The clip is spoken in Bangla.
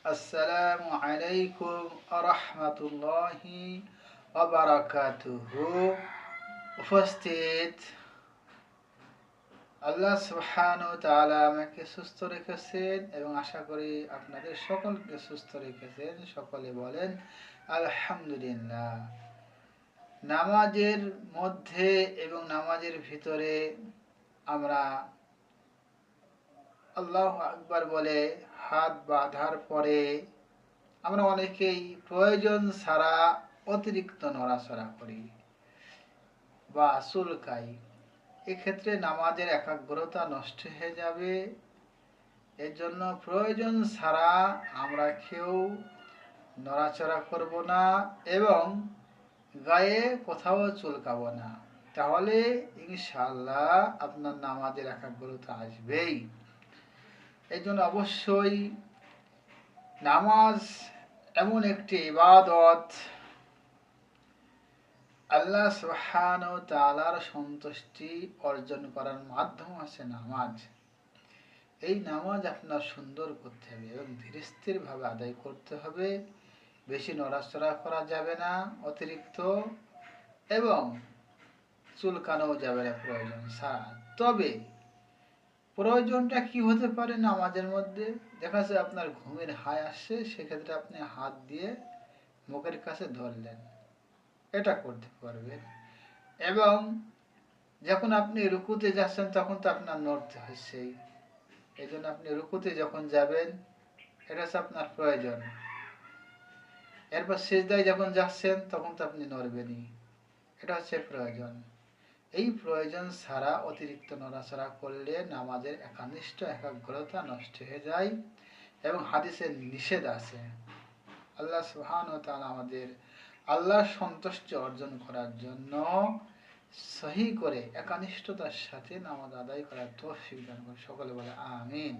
আসসালামু আলাইকুম আরহামাতুল্লাহি ওয়াবারাকাতুহু। উপস্থিত, আল্লাহ সুবহানাহু ওয়া তাআলা আমাকে সুস্থ রেখেছেন এবং আশা করি আপনাদের সকলকে সুস্থ রেখেছেন। সকলে বলেন আলহামদুলিল্লাহ। নামাজের মধ্যে এবং নামাজের ভিতরে আমরা আল্লাহু আকবার বলে হাত বাঁধার পরে আমরা অনেকেই প্রয়োজন ছাড়া অতিরিক্ত নড়াচড়া করি বা চুলকাই। এক্ষেত্রে নামাজের একাগ্রতা নষ্ট হয়ে যাবে। এর জন্য প্রয়োজন ছাড়া আমরা কেউ নড়াচড়া করব না এবং গায়ে কোথাও চুলকাবো না। তাহলে ইনশাআল্লাহ আপনার নামাজের একাগ্রতা আসবেই। এই জন্য অবশ্যই নামাজ এমন একটি ইবাদত, আল্লাহ সুবহানাহু ওয়া তাআলার সন্তুষ্টি অর্জন করার মাধ্যম আছে নামাজ। এই নামাজ আপনার সুন্দর করতে হবে এবং ধীরস্থিরভাবে আদায় করতে হবে। বেশি নড়াচড়া করা যাবে না অতিরিক্ত, এবং চুলকানো যাবে না প্রয়োজন ছাড়া। তবে প্রয়োজনটা কি হতে পারে নামাজের মধ্যে? দেখা যাচ্ছে আপনার ঘুমের হাই আসছে, সেক্ষেত্রে আপনি হাত দিয়ে মুখের কাছে ধরলেন, এটা করতে পারবেন। এবং যখন আপনি রুকুতে যাচ্ছেন তখন তো আপনার নড়তে হচ্ছে, এই জন্য আপনি রুকুতে যখন যাবেন এটা হচ্ছে আপনার প্রয়োজন। এরপর সিজদায় যখন যাচ্ছেন তখন তো আপনি নড়বেনই, এটা হচ্ছে প্রয়োজন। এই প্রয়োজন ছাড়া অতিরিক্ত নড়াচড়া করলে নামাজের একনিষ্ঠ একাগ্রতা নষ্ট হয়ে যায় এবং হাদিসের নিষেধ আছে। আল্লাহ সুবহানাহু ওয়া তাআলা আমাদের আল্লাহর সন্তুষ্টি অর্জন করার জন্য সহি করে একনিষ্ঠতার সাথে নামাজ আদায় করার তৌফিক দান করুন। সকলে বলে আমিন।